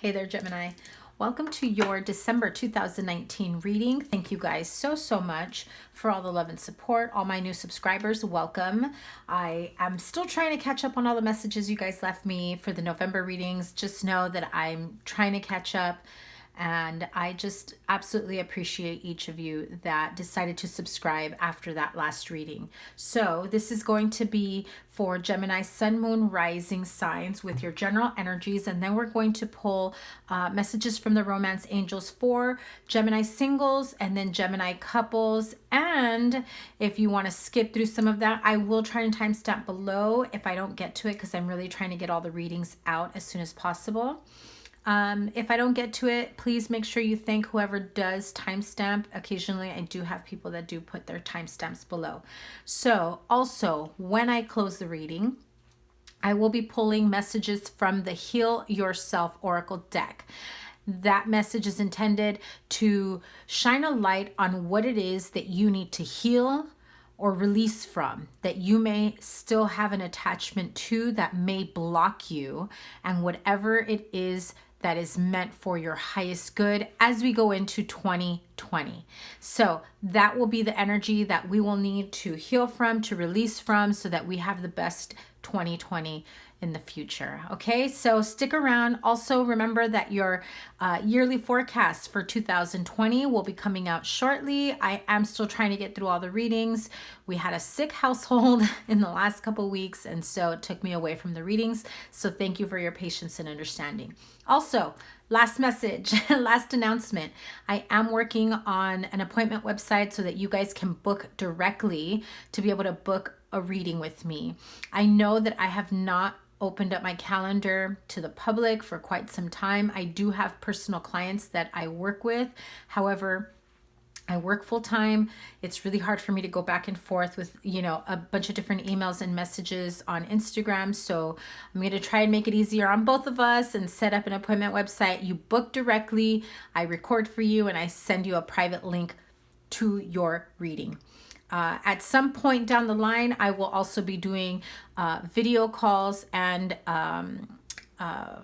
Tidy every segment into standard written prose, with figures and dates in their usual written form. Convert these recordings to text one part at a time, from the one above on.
Hey there, Gemini. Welcome to your December 2019 reading. Thank you guys so much for all the love and support. All my new subscribers, welcome. I am still trying to catch up on all the messages you guys left me for the November readings. Just know that I'm trying to catch up. And I just absolutely appreciate each of you that decided to subscribe after that last reading. So this is going to be for Gemini Sun, Moon, Rising signs with your general energies. And then we're going to pull messages from the romance angels for Gemini singles and then Gemini couples. And if you want to skip through some of that, I will try and timestamp below if I don't get to it, because I'm really trying to get all the readings out as soon as possible. If I don't get to it, please make sure you thank whoever does timestamp. Occasionally, I do have people that do put their timestamps below. So also, when I close the reading, I will be pulling messages from the Heal Yourself Oracle deck. That message is intended to shine a light on what it is that you need to heal or release from, that you may still have an attachment to, that may block you, and whatever it is that is meant for your highest good as we go into 2020. So that will be the energy that we will need to heal from, to release from, so that we have the best 2020 in the future. Okay, so stick around. Also, remember that your yearly forecast for 2020 will be coming out shortly. I am still trying to get through all the readings. We had a sick household in the last couple weeks, and so it took me away from the readings. So thank you for your patience and understanding. Also, last message, last announcement. I am working on an appointment website so that you guys can book directly to be able to book a reading with me. I know that I have not opened up my calendar to the public for quite some time. I do have personal clients that I work with. However, I work full time. It's really hard for me to go back and forth with, a bunch of different emails and messages on Instagram. So I'm going to try and make it easier on both of us and set up an appointment website. You book directly, I record for you, and I send you a private link to your reading. At some point down the line, I will also be doing video calls and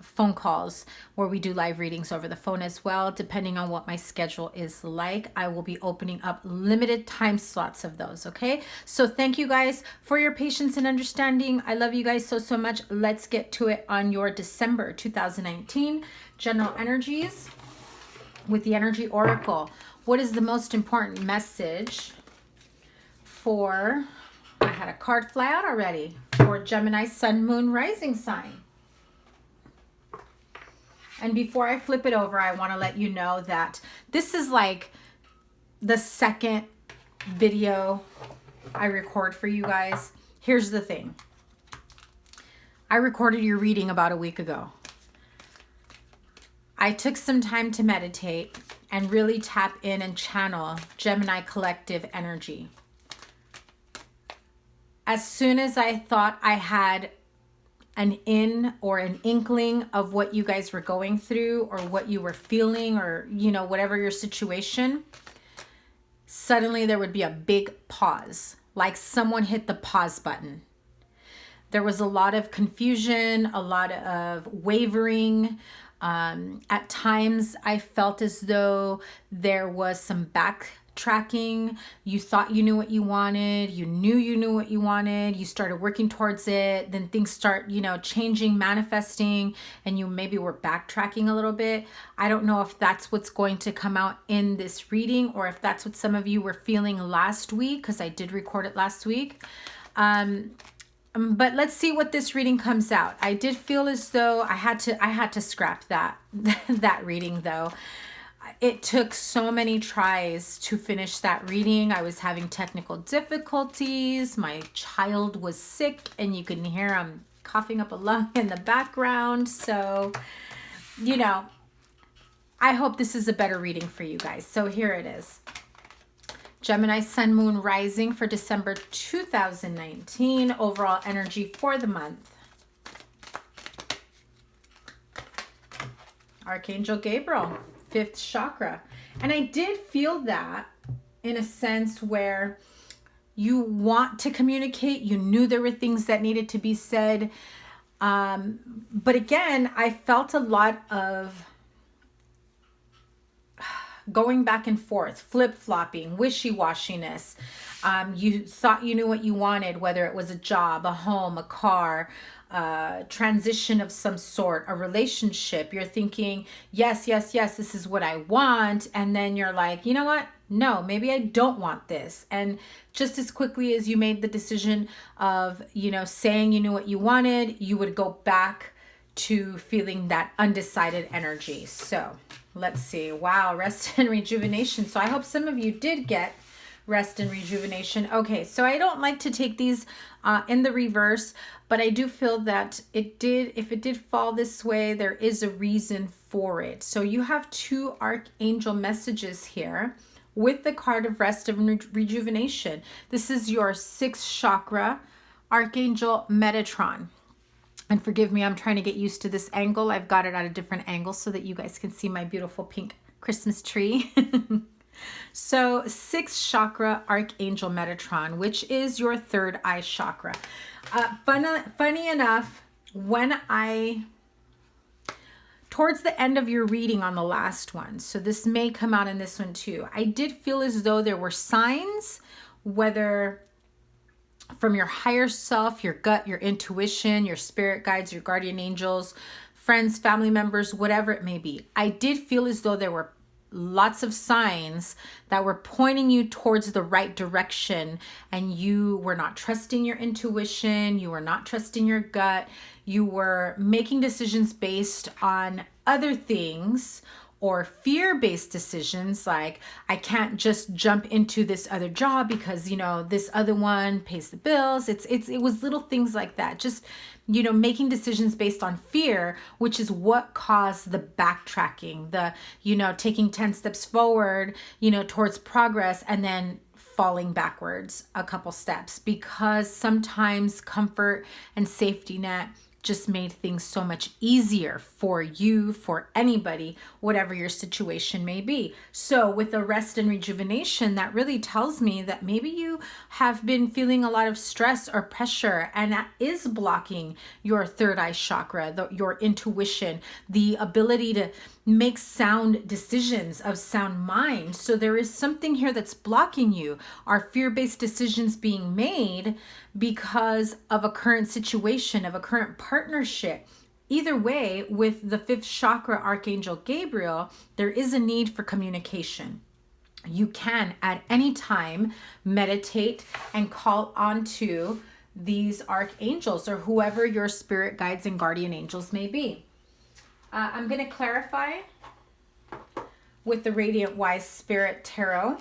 phone calls where we do live readings over the phone as well. Depending on what my schedule is like, I will be opening up limited time slots of those. Okay, so thank you guys for your patience and understanding. I love you guys so much. Let's get to it on your December 2019 general energies with the Energy Oracle. What is the most important message for, I had a card fly out already, for Gemini Sun, Moon, Rising sign? And before I flip it over, I want to let you know that this is like the second video I record for you guys. Here's the thing. I recorded your reading about a week ago. I took some time to meditate and really tap in and channel Gemini collective energy. As soon as I thought I had an inkling of what you guys were going through or what you were feeling, or whatever your situation, suddenly there would be a big pause, like someone hit the pause button. There was a lot of confusion, a lot of wavering. At times I felt as though there was some backtracking. You thought you knew what you wanted. You knew what you wanted. You started working towards it. Then things start, changing, manifesting, and you maybe were backtracking a little bit. I don't know if that's what's going to come out in this reading, or if that's what some of you were feeling last week, because I did record it last week. But let's see what this reading comes out. I did feel as though I had to scrap that reading though. It took so many tries to finish that reading. I was having technical difficulties. My child was sick, and you can hear him coughing up a lung in the background. So, I hope this is a better reading for you guys. So here it is. Gemini Sun, Moon, Rising for December 2019. Overall energy for the month. Archangel Gabriel, 5th chakra. And I did feel that in a sense where you want to communicate. You knew there were things that needed to be said. But again, I felt a lot of going back and forth, flip-flopping, wishy-washiness. You thought you knew what you wanted, whether it was a job, a home, a car, transition of some sort, a relationship. You're thinking, yes, yes, yes, this is what I want. And then you're like, you know what? No, maybe I don't want this. And just as quickly as you made the decision of, saying you knew what you wanted, you would go back to feeling that undecided energy. So let's see. Wow, rest and rejuvenation. So I hope some of you did get rest and rejuvenation. Okay, so I don't like to take these in the reverse, but I do feel that if it did fall this way, there is a reason for it. So you have 2 archangel messages here with the card of rest and rejuvenation. This is your 6th chakra, Archangel Metatron. And forgive me, I'm trying to get used to this angle. I've got it at a different angle so that you guys can see my beautiful pink Christmas tree. So 6th chakra, Archangel Metatron, which is your 3rd eye chakra. Funny enough, towards the end of your reading on the last one, so this may come out in this one too, I did feel as though there were signs, whether from your higher self, your gut, your intuition, your spirit guides, your guardian angels, friends, family members, whatever it may be. I did feel as though there were lots of signs that were pointing you towards the right direction, and you were not trusting your intuition, you were not trusting your gut, you were making decisions based on other things or fear-based decisions, like I can't just jump into this other job because this other one pays the bills. It was little things like that, just making decisions based on fear, which is what caused the backtracking, the taking 10 steps forward towards progress and then falling backwards a couple steps, because sometimes comfort and safety net just made things so much easier for you, for anybody, whatever your situation may be. So with the rest and rejuvenation, that really tells me that maybe you have been feeling a lot of stress or pressure, and that is blocking your 3rd eye chakra, your intuition, the ability to make sound decisions of sound mind. So there is something here that's blocking you. Are fear-based decisions being made because of a current situation, of a current partnership? Either way, with the 5th chakra, Archangel Gabriel, there is a need for communication. You can at any time meditate and call onto these archangels or whoever your spirit guides and guardian angels may be. I'm going to clarify with the Radiant Wise Spirit Tarot.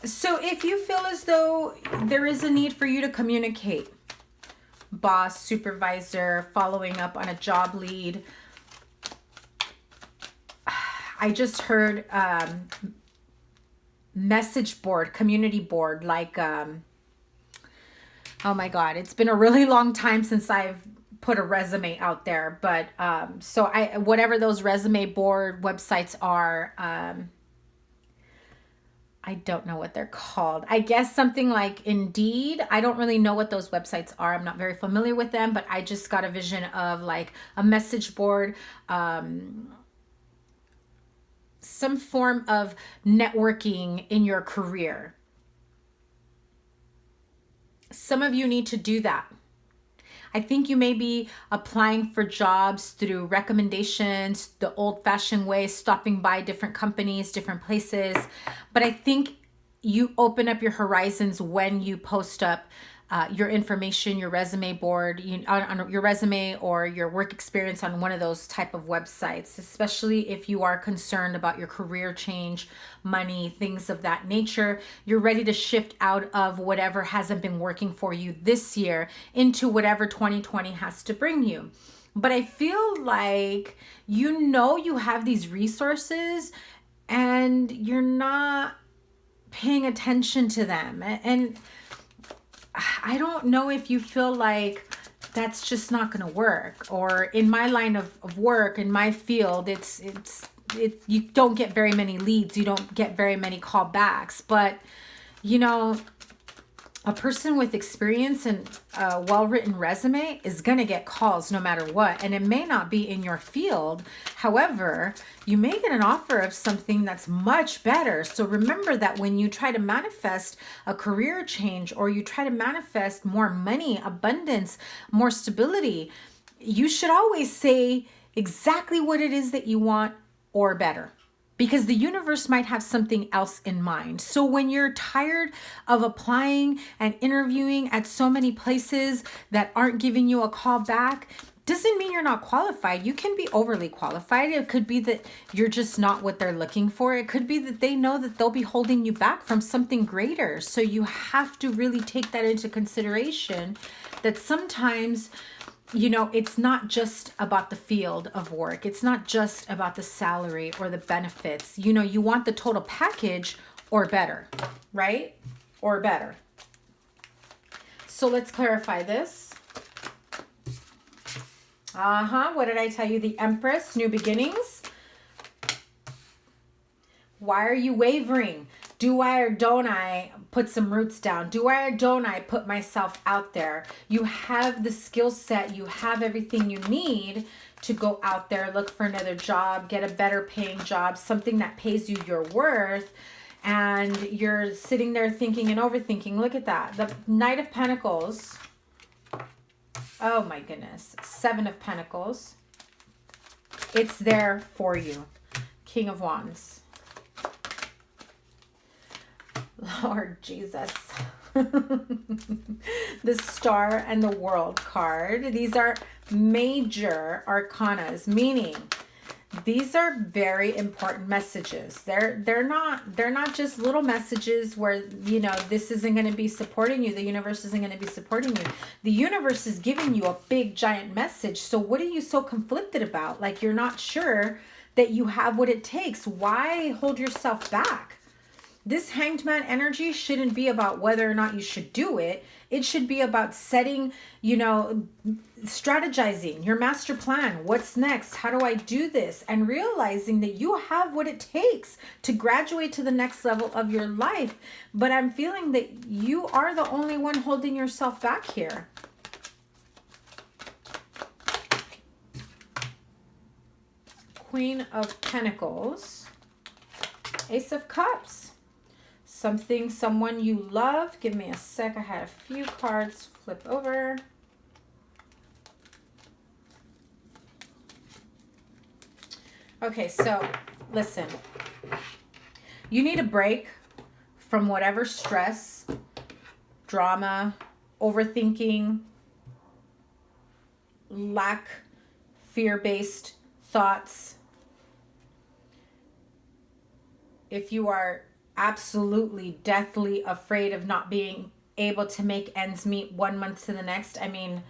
So if you feel as though there is a need for you to communicate, boss, supervisor, following up on a job lead, I just heard message board, community board, like, oh my God, it's been a really long time since I've put a resume out there, but so whatever those resume board websites are, I don't know what they're called. I guess something like Indeed. I don't really know what those websites are. I'm not very familiar with them, but I just got a vision of like a message board, some form of networking in your career. Some of you need to do that. I think you may be applying for jobs through recommendations, the old-fashioned way, stopping by different companies, different places. But I think you open up your horizons when you post up your information, your resume board, on your resume or your work experience on one of those type of websites, especially if you are concerned about your career change, money, things of that nature. You're ready to shift out of whatever hasn't been working for you this year into whatever 2020 has to bring you. But I feel like you have these resources and you're not paying attention to them. And I don't know if you feel like that's just not going to work, or in my line of work, in my field, you don't get very many leads. You don't get very many callbacks, but a person with experience and a well-written resume is going to get calls no matter what. And it may not be in your field. However, you may get an offer of something that's much better. So remember that when you try to manifest a career change, or you try to manifest more money, abundance, more stability, you should always say exactly what it is that you want or better, because the universe might have something else in mind. So when you're tired of applying and interviewing at so many places that aren't giving you a call back, doesn't mean you're not qualified. You can be overly qualified. It could be that you're just not what they're looking for. It could be that they know that they'll be holding you back from something greater. So you have to really take that into consideration, that sometimes, you know, it's not just about the field of work. It's not just about the salary or the benefits. You know, you want the total package or better, right? Or better. So let's clarify this. What did I tell you? The Empress, new beginnings. Why are you wavering? Do I or don't I put some roots down? Do I or don't I put myself out there? You have the skill set. You have everything you need to go out there, look for another job, get a better paying job, something that pays you your worth. And you're sitting there thinking and overthinking. Look at that. The Knight of Pentacles. Oh my goodness. 7 of Pentacles. It's there for you. King of Wands. Lord Jesus. The Star and the World card. These are major arcanas, meaning these are very important messages. They're not just little messages where, you know, this isn't going to be supporting you. The universe isn't going to be supporting you. The universe is giving you a big giant message. So what are you so conflicted about? Like, you're not sure that you have what it takes. Why hold yourself back? This Hanged Man energy shouldn't be about whether or not you should do it. It should be about setting, you know, strategizing your master plan. What's next? How do I do this? And realizing that you have what it takes to graduate to the next level of your life. But I'm feeling that you are the only one holding yourself back here. Queen of Pentacles. Ace of Cups. Something, someone you love. Give me a sec. I had a few cards flip over. Okay, so listen. You need a break from whatever stress, drama, overthinking, lack, fear-based thoughts. If you are absolutely deathly afraid of not being able to make ends meet 1 month to the next, I mean,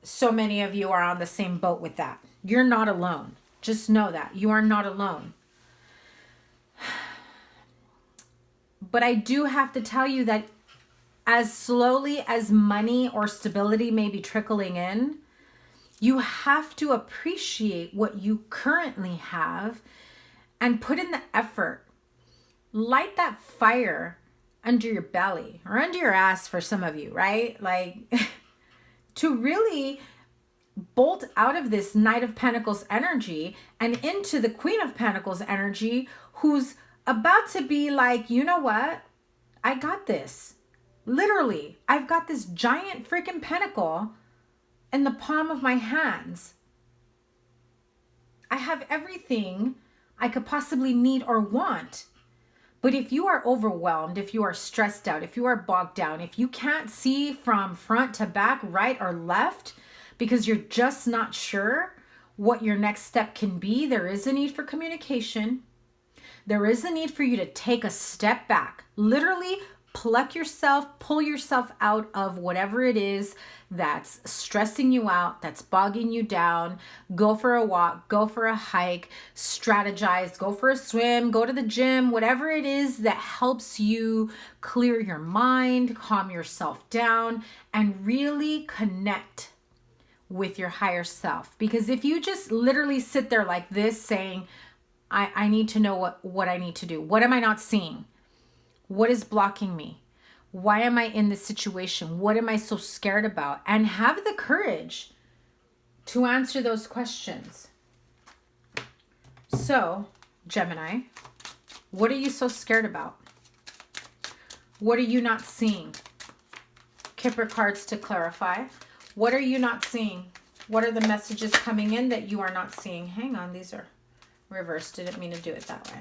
so many of you are on the same boat with that. You're not alone. Just know that you are not alone. But I do have to tell you that as slowly as money or stability may be trickling in, you have to appreciate what you currently have and put in the effort. Light that fire under your belly or under your ass for some of you, right? Like to really bolt out of this Knight of Pentacles energy and into the Queen of Pentacles energy, who's about to be like, you know what? I got this. Literally, I've got this giant freaking pentacle in the palm of my hands. I have everything I could possibly need or want. But if you are overwhelmed, if you are stressed out, if you are bogged down, if you can't see from front to back, right or left, because you're just not sure what your next step can be, there is a need for communication. There is a need for you to take a step back. Literally pluck yourself, pull yourself out of whatever it is that's stressing you out, that's bogging you down. Go for a walk, go for a hike, strategize, go for a swim, go to the gym, whatever it is that helps you clear your mind, calm yourself down, and really connect with your higher self. Because if you just literally sit there like this saying, I need to know what I need to do. What am I not seeing? What is blocking me? Why am I in this situation? What am I so scared about? And have the courage to answer those questions. So, Gemini, what are you so scared about? What are you not seeing? Kipper cards to clarify. What are you not seeing? What are the messages coming in that you are not seeing? Hang on, these are reversed. Didn't mean to do it that way.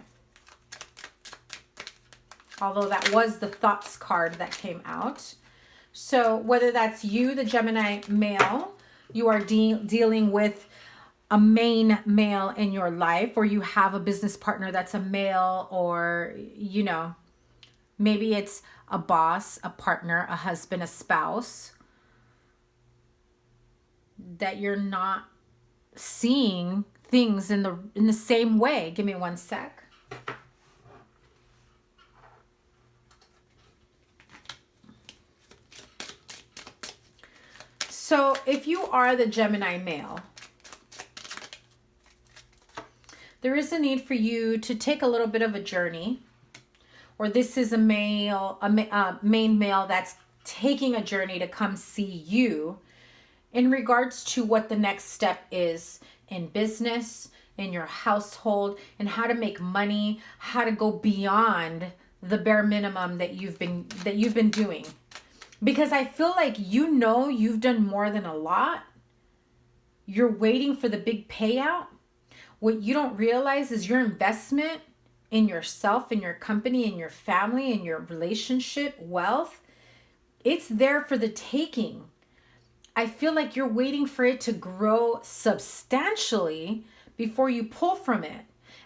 Although that was the thoughts card that came out. So whether that's you, the Gemini male, you are dealing with a main male in your life, or you have a business partner that's a male, or, you know, maybe it's a boss, a partner, a husband, a spouse, that you're not seeing things in the same way. Give me one sec. So if you are the Gemini male, there is a need for you to take a little bit of a journey, or this is a main male that's taking a journey to come see you in regards to what the next step is in business, in your household, and how to make money, how to go beyond the bare minimum that you've been doing. Because I feel like, you know, you've done more than a lot. You're waiting for the big payout. What you don't realize is your investment in yourself, in your company, in your family, in your relationship, wealth, it's there for the taking. I feel like you're waiting for it to grow substantially before you pull from it.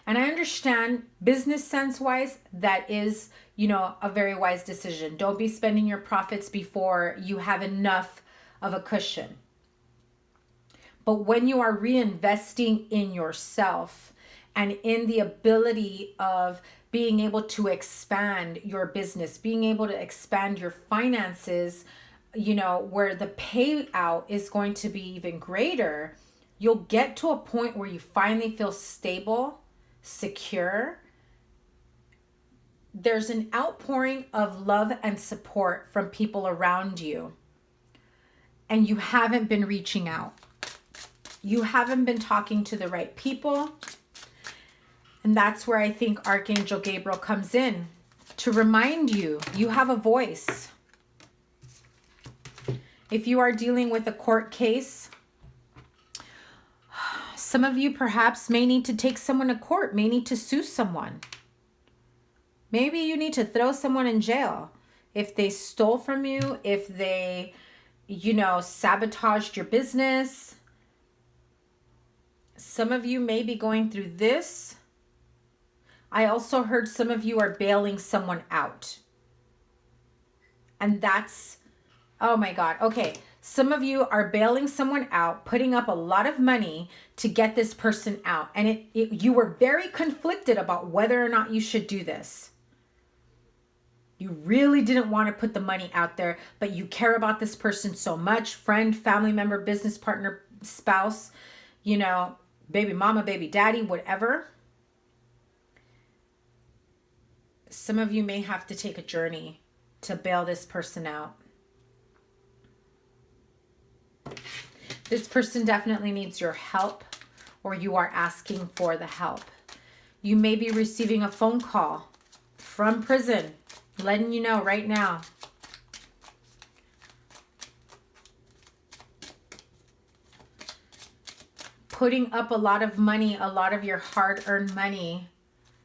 And I understand business sense wise, that is, you know, a very wise decision. Don't be spending your profits before you have enough of a cushion. But when you are reinvesting in yourself and in the ability of being able to expand your business, being able to expand your finances, you know, where the payout is going to be even greater, you'll get to a point where you finally feel stable, secure. There's an outpouring of love and support from people around you, and you haven't been reaching out. You haven't been talking to the right people. And that's where I think Archangel Gabriel comes in to remind you, you have a voice. If you are dealing with a court case, some of you perhaps may need to take someone to court, may need to sue someone. Maybe you need to throw someone in jail if they stole from you, if they, you know, sabotaged your business. Some of you may be going through this. I also heard some of you are bailing someone out. And that's, oh my God. Okay. Some of you are bailing someone out, putting up a lot of money to get this person out. And you were very conflicted about whether or not you should do this. You really didn't want to put the money out there, but you care about this person so much. Friend, family member, business partner, spouse, you know, baby mama, baby daddy, whatever. Some of you may have to take a journey to bail this person out. This person definitely needs your help, or you are asking for the help. You may be receiving a phone call from prison, letting you know right now. Putting up a lot of money, a lot of your hard-earned money,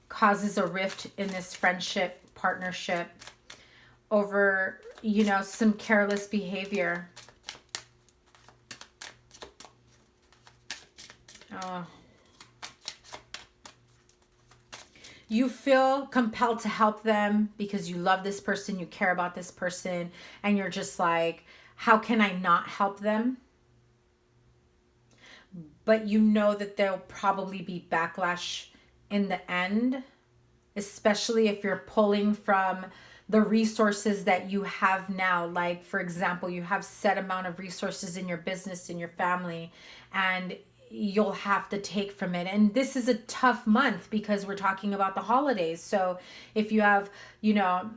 causes a rift in this friendship, partnership, over, you know, some careless behavior. Oh. You feel compelled to help them because you love this person, you care about this person, and you're just like, how can I not help them? But you know that there'll probably be backlash in the end, especially if you're pulling from the resources that you have now. Like, for example, you have set amount of resources in your business, in your family, and you'll have to take from it. And this is a tough month because we're talking about the holidays. So if you have, you know,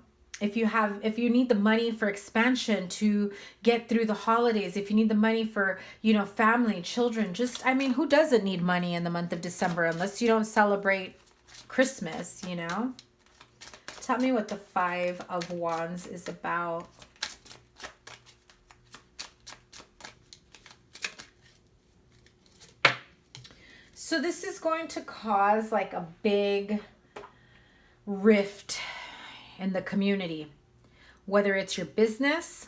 if you need the money for expansion to get through the holidays, if you need the money for, you know, family, children, just, I mean, who doesn't need money in the month of December unless you don't celebrate Christmas, you know? Tell me what the 5 of Wands is about. So this is going to cause like a big rift in the community, whether it's your business,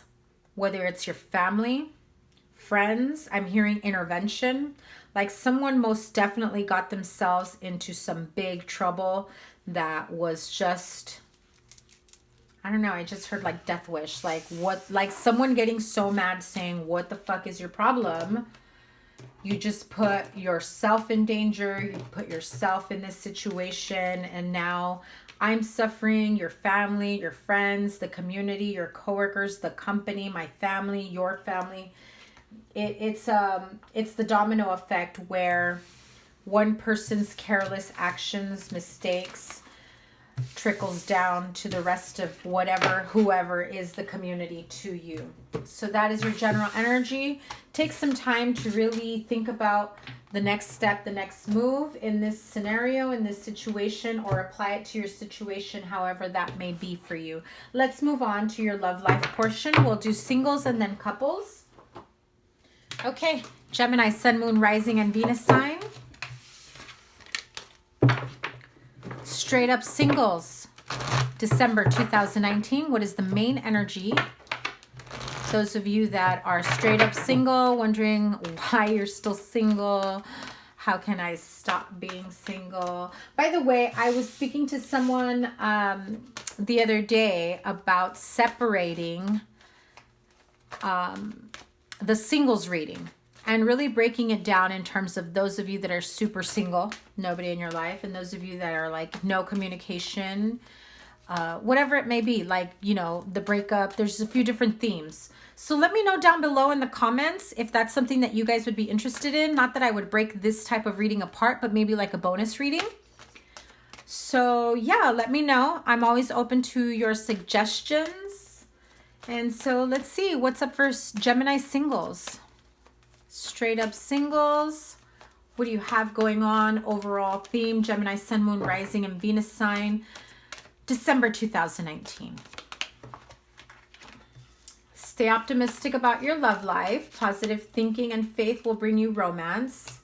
whether it's your family, friends. I'm hearing intervention, like someone most definitely got themselves into some big trouble that was just, I don't know, I just heard like death wish, like what, like someone getting so mad saying, what the fuck is your problem? You just put yourself in danger, you put yourself in this situation, and now I'm suffering, your family, your friends, the community, your coworkers, the company, my family, your family. It's the domino effect where one person's careless actions, mistakes, trickles down to the rest of whoever is the community to you. So that is your general energy. Take some time to really think about the next step, the next move in this scenario, in this situation, or apply it to your situation, however that may be for you. Let's move on to your love life portion. We'll do singles and then couples. Okay, Gemini, Sun, Moon, Rising, and Venus sign. Straight up singles, December 2019. What is the main energy? Those of you that are straight up single, wondering why you're still single. How can I stop being single? By the way, I was speaking to someone the other day about separating the singles reading and really breaking it down in terms of those of you that are super single, nobody in your life, and those of you that are like no communication, whatever it may be, like, you know, the breakup. There's a few different themes. So let me know down below in the comments if that's something that you guys would be interested in. Not that I would break this type of reading apart, but maybe like a bonus reading. So yeah, let me know. I'm always open to your suggestions. And so let's see what's up for Gemini singles. Straight up singles. What do you have going on? Overall theme, Gemini, Sun, Moon, Rising, and Venus sign, December 2019. Stay optimistic about your love life. Positive thinking and faith will bring you romance.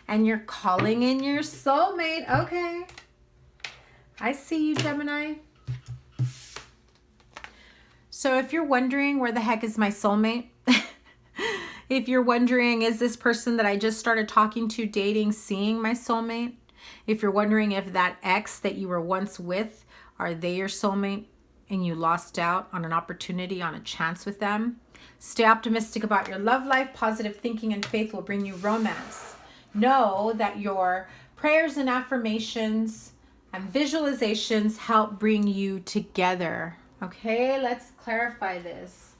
And you're calling in your soulmate. Okay. I see you, Gemini. So if you're wondering where the heck is my soulmate, if you're wondering, is this person that I just started talking to, dating, seeing my soulmate? If you're wondering if that ex that you were once with, are they your soulmate and you lost out on an opportunity, on a chance with them? Stay optimistic about your love life. Positive thinking and faith will bring you romance. Know that your prayers and affirmations and visualizations help bring you together. Okay, let's clarify this.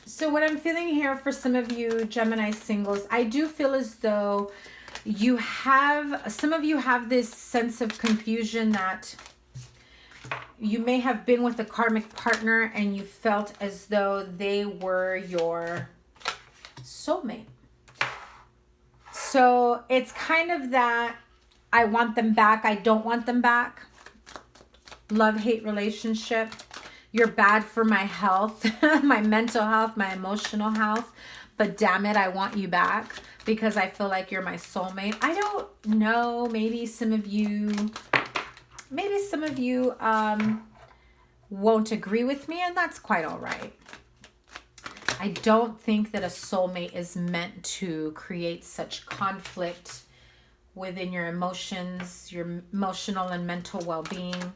So what I'm feeling here for some of you Gemini singles, I do feel as though some of you have this sense of confusion that you may have been with a karmic partner and you felt as though they were your soulmate. So it's kind of that I want them back, I don't want them back. Love-hate relationship. You're bad for my health, my mental health, my emotional health, but damn it, I want you back because I feel like you're my soulmate. I don't know, maybe some of you won't agree with me, and that's quite all right. I don't think that a soulmate is meant to create such conflict within your emotions, your emotional and mental well-being.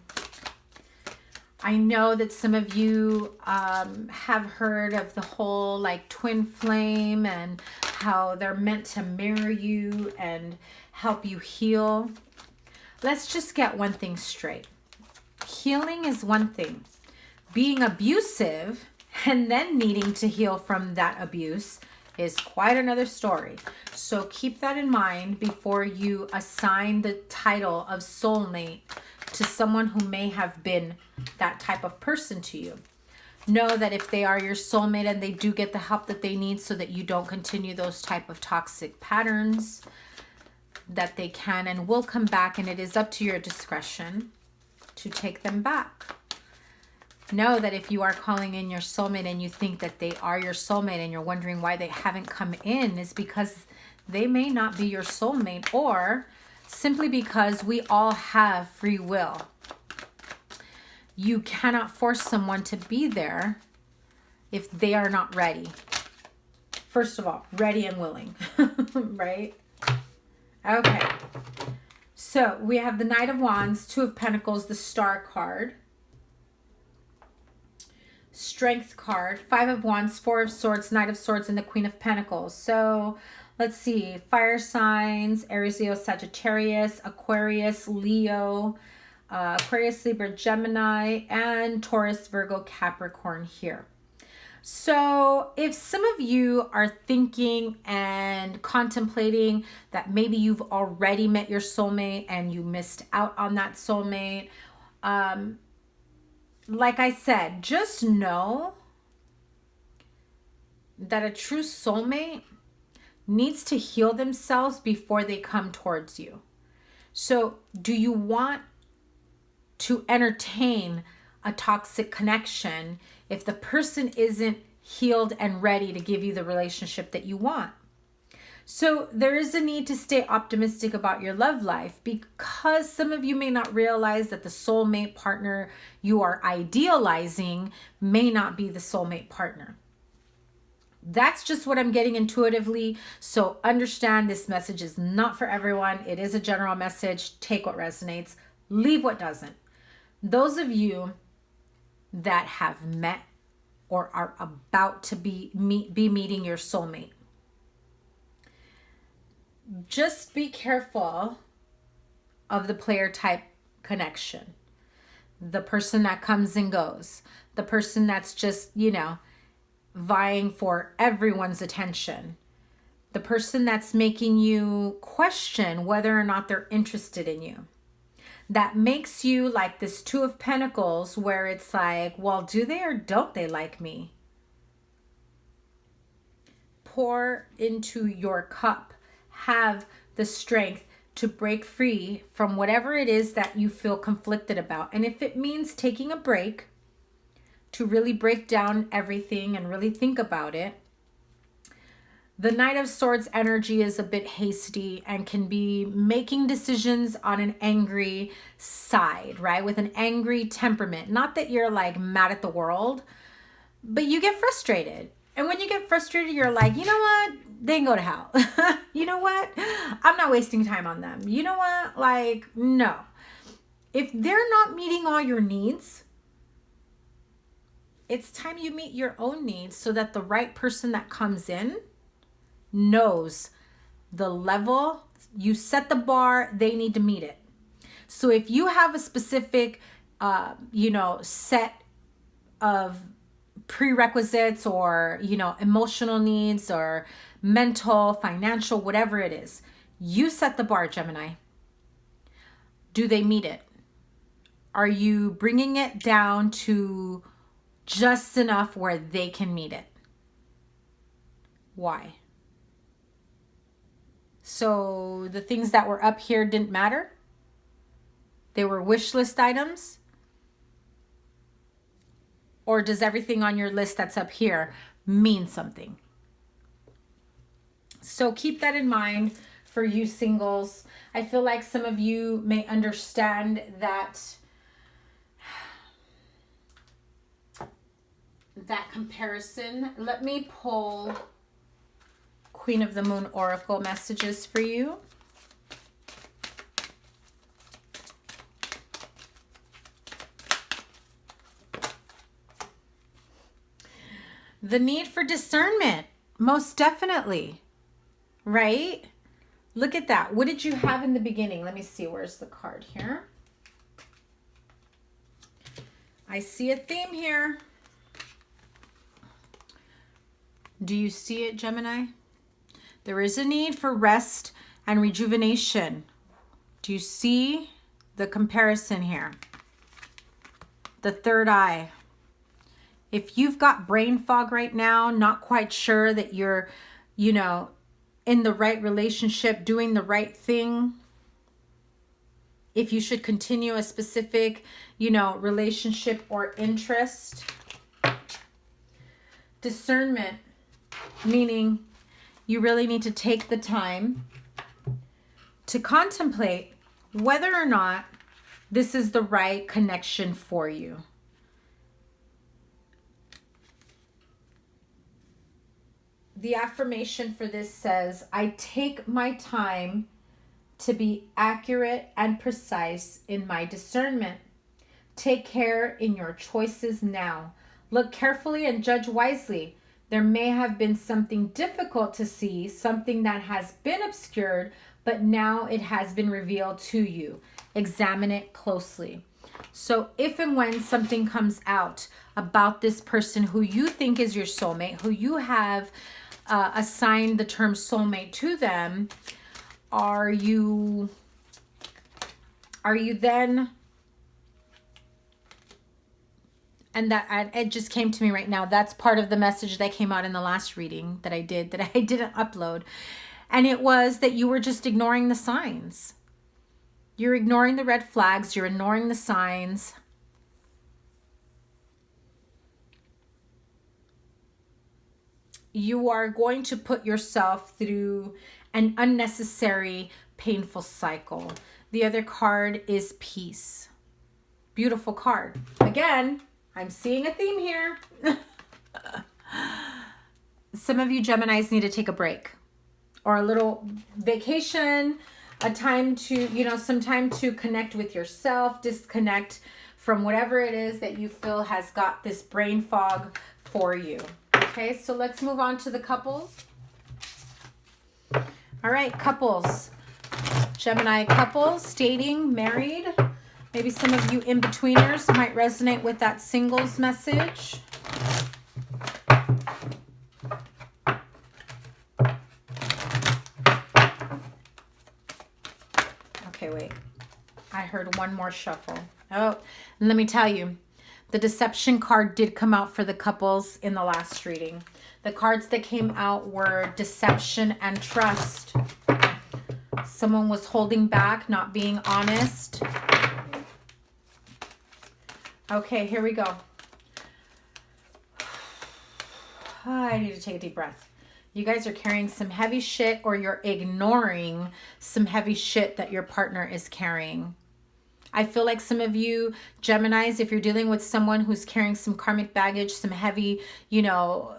I know that some of you have heard of the whole like twin flame and how they're meant to mirror you and help you heal. Let's just get one thing straight. Healing is one thing. Being abusive and then needing to heal from that abuse is quite another story. So keep that in mind before you assign the title of soulmate to someone who may have been that type of person to you. Know that if they are your soulmate and they do get the help that they need so that you don't continue those type of toxic patterns, that they can and will come back, and it is up to your discretion to take them back. Know that if you are calling in your soulmate and you think that they are your soulmate and you're wondering why they haven't come in, is because they may not be your soulmate, or simply because we all have free will. You cannot force someone to be there if they are not ready. First of all, ready and willing, right? Okay. So we have the Knight of Wands, Two of Pentacles, the Star card, Strength card, Five of Wands, Four of Swords, Knight of Swords, and the Queen of Pentacles. So let's see, fire signs, Aries, Leo, Sagittarius, Aquarius, Leo, Aquarius, Libra, Gemini, and Taurus, Virgo, Capricorn here. So if some of you are thinking and contemplating that maybe you've already met your soulmate and you missed out on that soulmate, like I said, just know that a true soulmate needs to heal themselves before they come towards you. So do you want to entertain a toxic connection if the person isn't healed and ready to give you the relationship that you want? So there is a need to stay optimistic about your love life, because some of you may not realize that the soulmate partner you are idealizing may not be the soulmate partner. That's just what I'm getting intuitively. So understand this message is not for everyone. It is a general message. Take what resonates, leave what doesn't. Those of you that have met or are about to be meeting your soulmate, just be careful of the player type connection. The person that comes and goes. The person that's just, vying for everyone's attention. The person that's making you question whether or not they're interested in you. That makes you like this Two of Pentacles, where it's like, well, do they or don't they like me? Pour into your cup. Have the strength to break free from whatever it is that you feel conflicted about. And if it means taking a break to really break down everything and really think about it, the Knight of Swords energy is a bit hasty and can be making decisions on an angry side, right? With an angry temperament. Not that you're like mad at the world, but you get frustrated. And when you get frustrated, you're like, you know what? They can go to hell. You know what? I'm not wasting time on them. You know what? Like, no. If they're not meeting all your needs, it's time you meet your own needs so that the right person that comes in knows the level. You set the bar, they need to meet it. So if you have a specific, set of prerequisites or, emotional needs or mental, financial, whatever it is, you set the bar, Gemini. Do they meet it? Are you bringing it down to just enough where they can meet it? Why? So the things that were up here didn't matter? They were wish list items? Or does everything on your list that's up here mean something? So keep that in mind for you singles. I feel like some of you may understand that comparison. Let me pull Queen of the Moon Oracle messages for you. The need for discernment, most definitely, right? Look at that. What did you have in the beginning? Let me see. Where's the card here? I see a theme here. Do you see it, Gemini? There is a need for rest and rejuvenation. Do you see the comparison here? The third eye. If you've got brain fog right now, not quite sure that you're, you know, in the right relationship, doing the right thing, if you should continue a specific, you know, relationship or interest. Discernment, meaning you really need to take the time to contemplate whether or not this is the right connection for you. The affirmation for this says, I take my time to be accurate and precise in my discernment. Take care in your choices now. Look carefully and judge wisely. There may have been something difficult to see, something that has been obscured, but now it has been revealed to you. Examine it closely. So if and when something comes out about this person who you think is your soulmate, who you have assigned the term soulmate to them, are you then, and it just came to me right now, that's part of the message that came out in the last reading that I did, that I didn't upload. And it was that you were just ignoring the signs. You're ignoring the red flags. You're ignoring the signs. You are going to put yourself through an unnecessary, painful cycle. The other card is peace. Beautiful card. Again, I'm seeing a theme here. Some of you Geminis need to take a break or a little vacation, a time to, you know, some time to connect with yourself, disconnect from whatever it is that you feel has got this brain fog for you. Okay, so let's move on to the couples. All right, couples. Gemini couples, dating, married. Maybe some of you in-betweeners might resonate with that singles message. Okay, wait. I heard one more shuffle. Oh, and let me tell you, the deception card did come out for the couples in the last reading. The cards that came out were deception and trust. Someone was holding back, not being honest. Okay, here we go. I need to take a deep breath. You guys are carrying some heavy shit, or you're ignoring some heavy shit that your partner is carrying. I feel like some of you Geminis, if you're dealing with someone who's carrying some karmic baggage, some heavy, you know,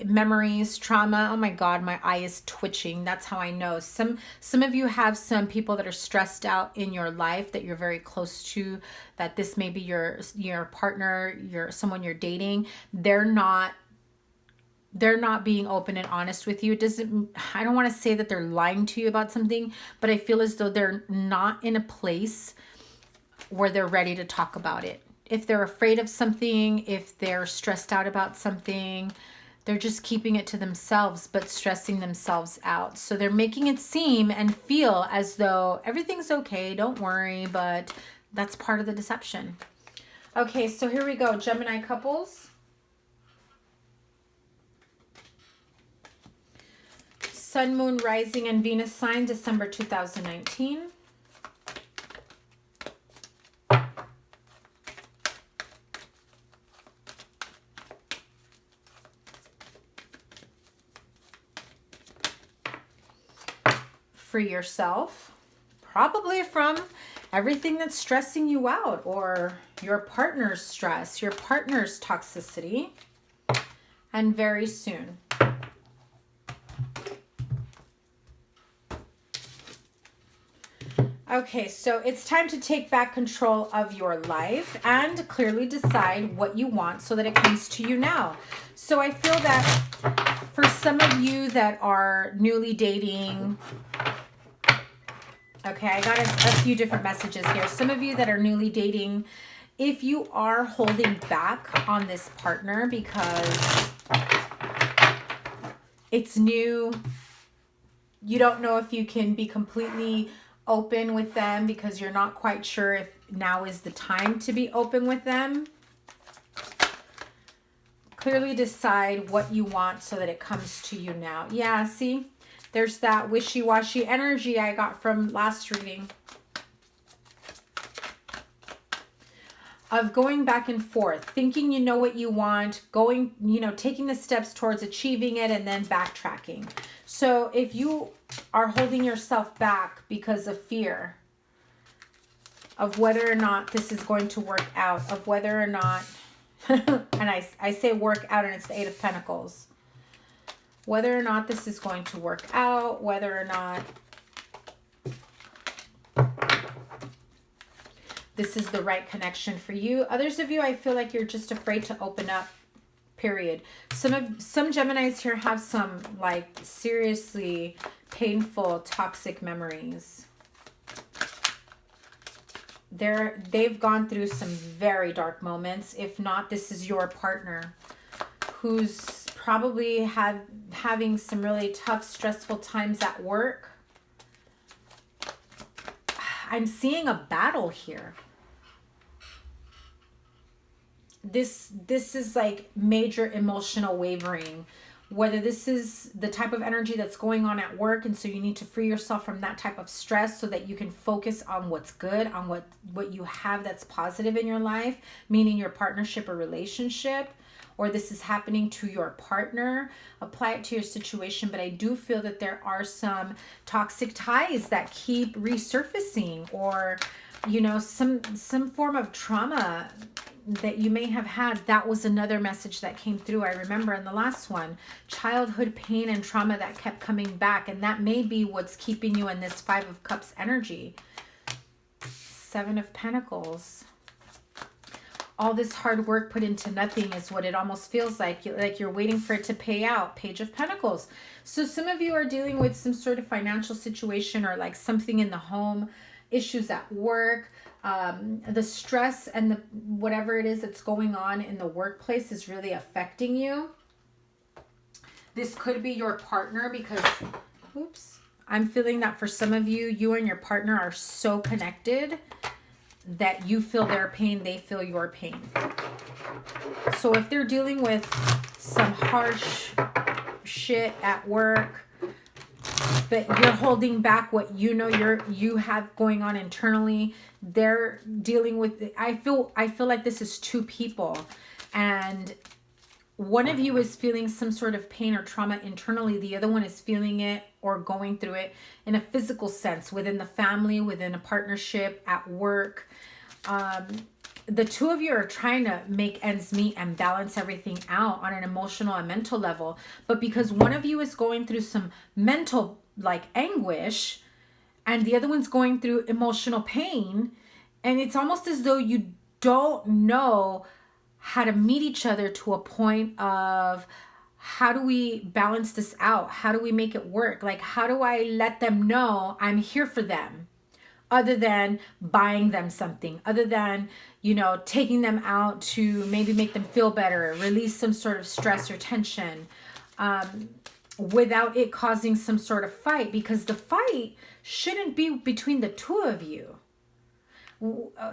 memories, trauma. Oh my God, my eye is twitching. That's how I know. Some of you have some people that are stressed out in your life that you're very close to, that this may be your partner, someone you're dating. They're not being open and honest with you. I don't want to say that they're lying to you about something, but I feel as though they're not in a place where they're ready to talk about it. If they're afraid of something, if they're stressed out about something, they're just keeping it to themselves, but stressing themselves out. So they're making it seem and feel as though everything's okay, don't worry, but that's part of the deception. Okay, so here we go, Gemini couples. Sun, Moon, Rising, and Venus sign, December 2019. Free yourself, probably from everything that's stressing you out, or your partner's stress, your partner's toxicity, and very soon. Okay, so it's time to take back control of your life and clearly decide what you want so that it comes to you now. So I feel that for some of you that are newly dating, okay, I got a few different messages here. Some of you that are newly dating, if you are holding back on this partner because It's new. You don't know if you can be completely open with them because you're not quite sure if now is the time to be open with them. Clearly decide what you want so that it comes to you now. Yeah, see? There's that wishy-washy energy I got from last reading. Of going back and forth, thinking you know what you want, going, you know, taking the steps towards achieving it and then backtracking. So if you are holding yourself back because of fear of whether or not this is going to work out, of whether or not, and I say work out and it's the Eight of Pentacles, whether or not this is going to work out, whether or not this is the right connection for you. Others of you, I feel like you're just afraid to open up, period. Some Geminis here have some like seriously painful, toxic memories. They've gone through some very dark moments. If not, this is your partner who's probably having some really tough, stressful times at work. I'm seeing a battle here. This is like major emotional wavering, whether this is the type of energy that's going on at work, and so you need to free yourself from that type of stress so that you can focus on what's good, on what you have that's positive in your life, meaning your partnership or relationship, or this is happening to your partner. Apply it to your situation, but I do feel that there are some toxic ties that keep resurfacing, or you know, some form of trauma that you may have had. That was another message that came through. I remember in the last one, childhood pain and trauma that kept coming back, and that may be what's keeping you in this Five of Cups energy. Seven of Pentacles. All this hard work put into nothing is what it almost feels like you're waiting for it to pay out. Page of Pentacles. So some of you are dealing with some sort of financial situation, or like something in the home, issues at work. The stress and the whatever it is that's going on in the workplace is really affecting you. This could be your partner, because, oops, I'm feeling that for some of you, you and your partner are so connected that you feel their pain, they feel your pain. So if they're dealing with some harsh shit at work, but you're holding back what you know you have going on internally, they're dealing with it. I feel like this is two people, and one of you is feeling some sort of pain or trauma internally. The other one is feeling it or going through it in a physical sense, within the family, within a partnership, at work. The two of you are trying to make ends meet and balance everything out on an emotional and mental level. But because one of you is going through some mental like anguish, and the other one's going through emotional pain, and it's almost as though you don't know how to meet each other to a point of, how do we balance this out? How do we make it work? Like, how do I let them know I'm here for them, other than buying them something, other than, you know, taking them out to maybe make them feel better, release some sort of stress or tension, without it causing some sort of fight, because the fight shouldn't be between the two of you.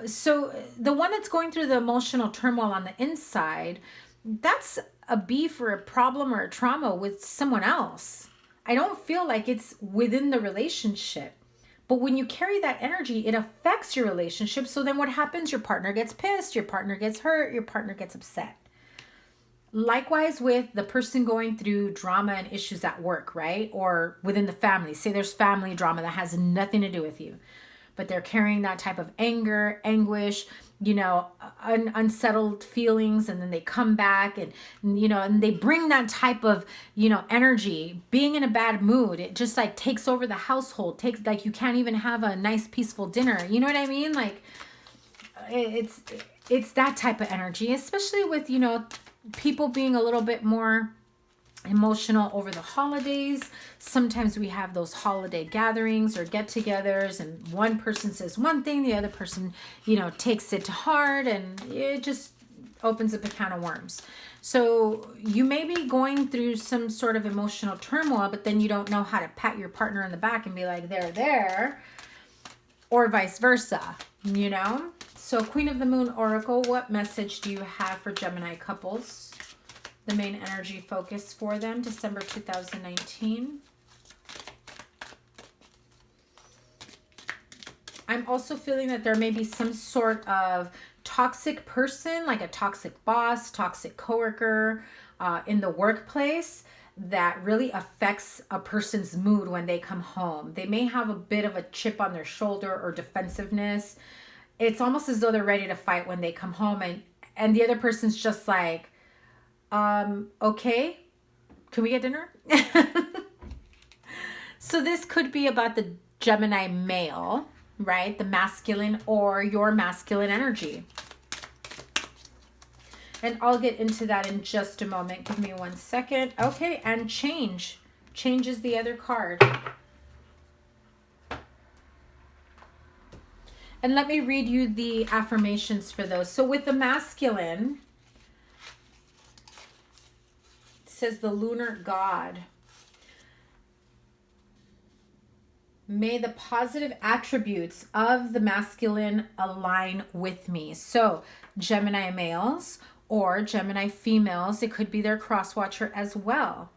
So the one that's going through the emotional turmoil on the inside, that's a beef or a problem or a trauma with someone else. I don't feel like it's within the relationship. But when you carry that energy, it affects your relationship. So then what happens? Your partner gets pissed, your partner gets hurt, your partner gets upset. Likewise with the person going through drama and issues at work, right? Or within the family. Say there's family drama that has nothing to do with you, but they're carrying that type of anger, anguish, you know, unsettled feelings, and then they come back and, you know, and they bring that type of, you know, energy, being in a bad mood. It just like takes over the household, takes, like, you can't even have a nice peaceful dinner. You know what I mean? Like, it's that type of energy, especially with, you know, people being a little bit more emotional over the holidays. Sometimes we have those holiday gatherings or get-togethers, and one person says one thing, the other person, you know, takes it to heart, and it just, opens up a can of worms. So you may be going through some sort of emotional turmoil, but then you don't know how to pat your partner on the back and be like, there, or vice versa, you know? So Queen of the Moon Oracle, what message do you have for Gemini couples? The main energy focus for them, December 2019. I'm also feeling that there may be some sort of toxic person, like a toxic boss, toxic coworker in the workplace that really affects a person's mood when they come home. They may have a bit of a chip on their shoulder or defensiveness. It's almost as though they're ready to fight when they come home, and the other person's just like, okay, can we get dinner? So this could be about the Gemini male, right? The masculine or your masculine energy. And I'll get into that in just a moment. Give me 1 second. Okay, and change. Change is the other card. And let me read you the affirmations for those. So with the masculine, it says the lunar god. May the positive attributes of the masculine align with me. So Gemini males or Gemini females, it could be their cross watcher as well.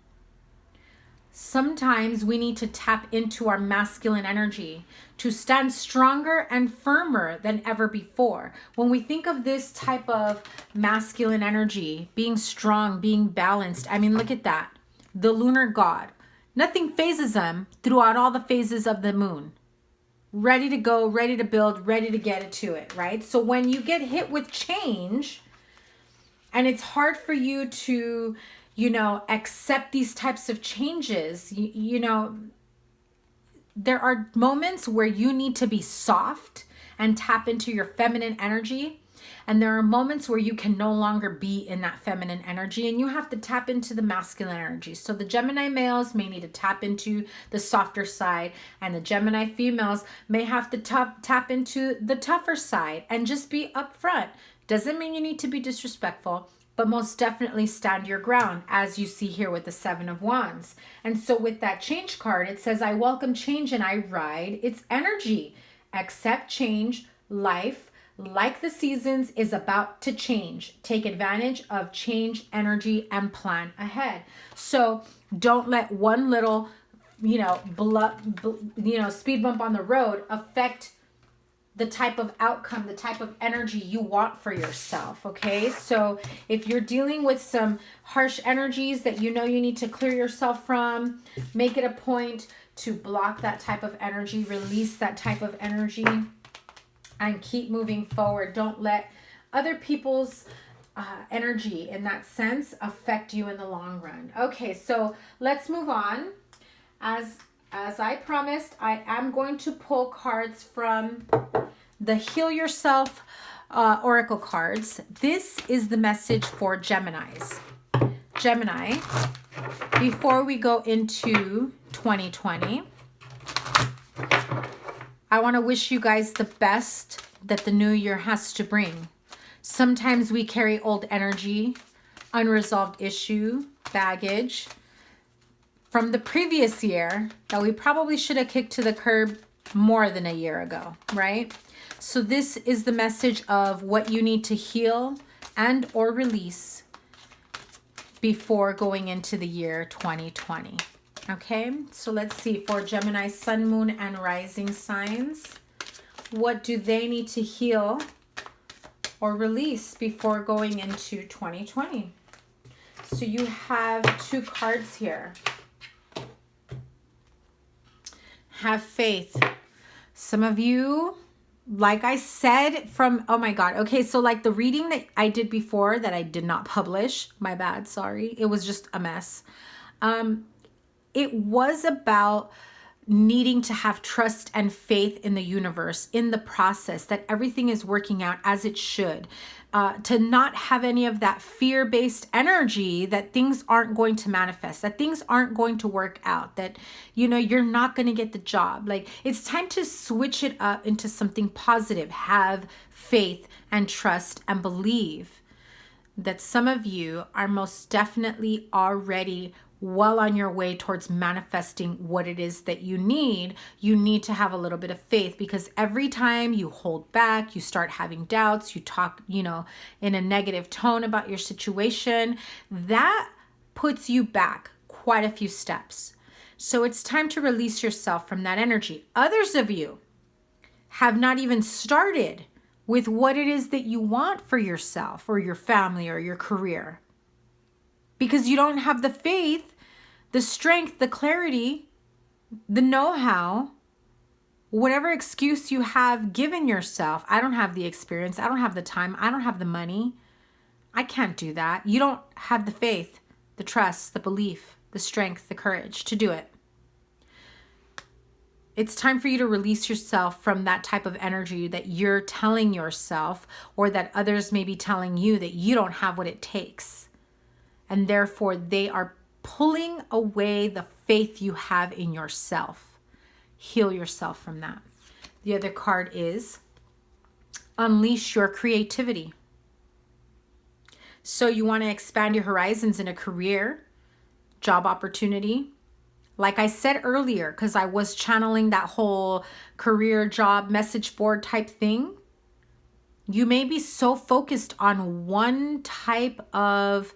Sometimes we need to tap into our masculine energy to stand stronger and firmer than ever before. When we think of this type of masculine energy, being strong, being balanced, I mean, look at that. The lunar god. Nothing phases them throughout all the phases of the moon. Ready to go, ready to build, ready to get it to it, right? So when you get hit with change and it's hard for you to, you know, accept these types of changes, you know, there are moments where you need to be soft and tap into your feminine energy. And there are moments where you can no longer be in that feminine energy and you have to tap into the masculine energy. So the Gemini males may need to tap into the softer side and the Gemini females may have to tap into the tougher side and just be upfront. Doesn't mean you need to be disrespectful, but most definitely stand your ground, as you see here with the 7 of Wands. And so with that change card, it says, I welcome change and I ride its energy. Accept change. Life, like the seasons, is about to change. Take advantage of change energy and plan ahead. So don't let one little, you know, speed bump on the road affect the type of outcome, the type of energy you want for yourself, okay? So if you're dealing with some harsh energies that you know you need to clear yourself from, make it a point to block that type of energy, release that type of energy, and keep moving forward. Don't let other people's energy in that sense affect you in the long run. Okay, so let's move on. As I promised, I am going to pull cards from the Heal Yourself Oracle cards. This is the message for Geminis. Gemini, before we go into 2020, I want to wish you guys the best that the new year has to bring. Sometimes we carry old energy, unresolved issue, baggage from the previous year that we probably should have kicked to the curb more than a year ago, right? So this is the message of what you need to heal and or release before going into the year 2020. Okay, so let's see for Gemini, Sun, Moon, and Rising signs. What do they need to heal or release before going into 2020? So you have 2 cards here. Have faith. Some of you, like I said from, oh my God. Okay, so like the reading that I did before that I did not publish, my bad, sorry. It was just a mess. It was about needing to have trust and faith in the universe, in the process, that everything is working out as it should. To not have any of that fear-based energy that things aren't going to manifest, that things aren't going to work out, that, you know, you're not going to get the job. Like, it's time to switch it up into something positive. Have faith and trust and believe. that some of you are most definitely already well on your way towards manifesting what it is that you need. You need to have a little bit of faith, because every time you hold back, you start having doubts, you talk, in a negative tone about your situation, that puts you back quite a few steps. So it's time to release yourself from that energy. Others of you have not even started with what it is that you want for yourself or your family or your career, because you don't have the faith, the strength, the clarity, the know-how, whatever excuse you have given yourself. I don't have the experience. I don't have the time. I don't have the money. I can't do that. You don't have the faith, the trust, the belief, the strength, the courage to do it. It's time for you to release yourself from that type of energy that you're telling yourself, or that others may be telling you that you don't have what it takes. And therefore, they are pulling away the faith you have in yourself. Heal yourself from that. The other card is unleash your creativity. So you want to expand your horizons in a career, job opportunity. Like I said earlier, because I was channeling that whole career, job, message board type thing. You may be so focused on one type of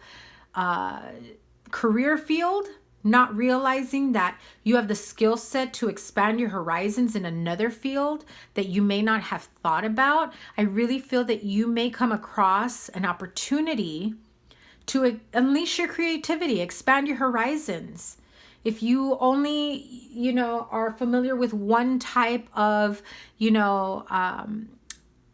career field, not realizing that you have the skill set to expand your horizons in another field that you may not have thought about. I really feel that you may come across an opportunity to unleash your creativity, expand your horizons. If you only, are familiar with one type of,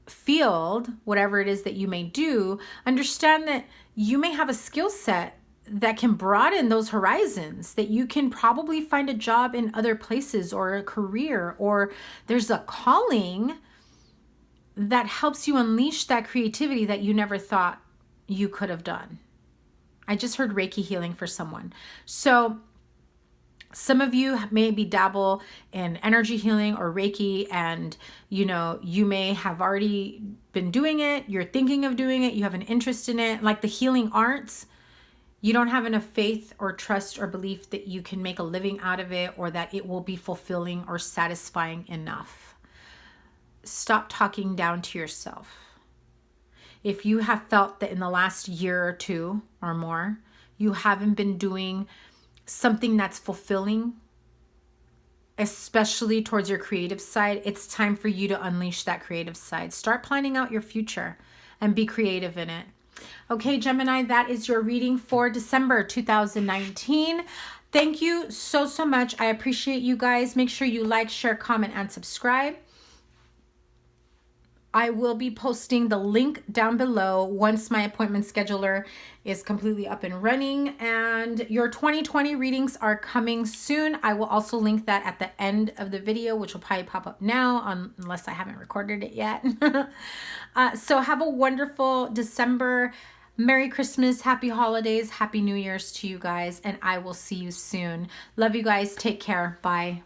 field, whatever it is that you may do, understand that you may have a skill set that can broaden those horizons, that you can probably find a job in other places, or a career, or there's a calling that helps you unleash that creativity that you never thought you could have done. I just heard Reiki healing for someone. So some of you maybe dabble in energy healing or Reiki, and you may have already been doing it. You're thinking of doing it. You have an interest in it, like the healing arts. You don't have enough faith or trust or belief that you can make a living out of it, or that it will be fulfilling or satisfying enough. Stop talking down to yourself. If you have felt that in the last year or two or more, you haven't been doing something that's fulfilling, especially towards your creative side, it's time for you to unleash that creative side. Start planning out your future and be creative in it. Okay, Gemini, that is your reading for December 2019. Thank you so much. I appreciate you guys. Make sure you like, share, comment, and subscribe. I will be posting the link down below once my appointment scheduler is completely up and running, and your 2020 readings are coming soon. I will also link that at the end of the video, which will probably pop up now unless I haven't recorded it yet. So have a wonderful December. Merry Christmas, happy holidays, happy New Year's to you guys, and I will see you soon. Love you guys. Take care. Bye.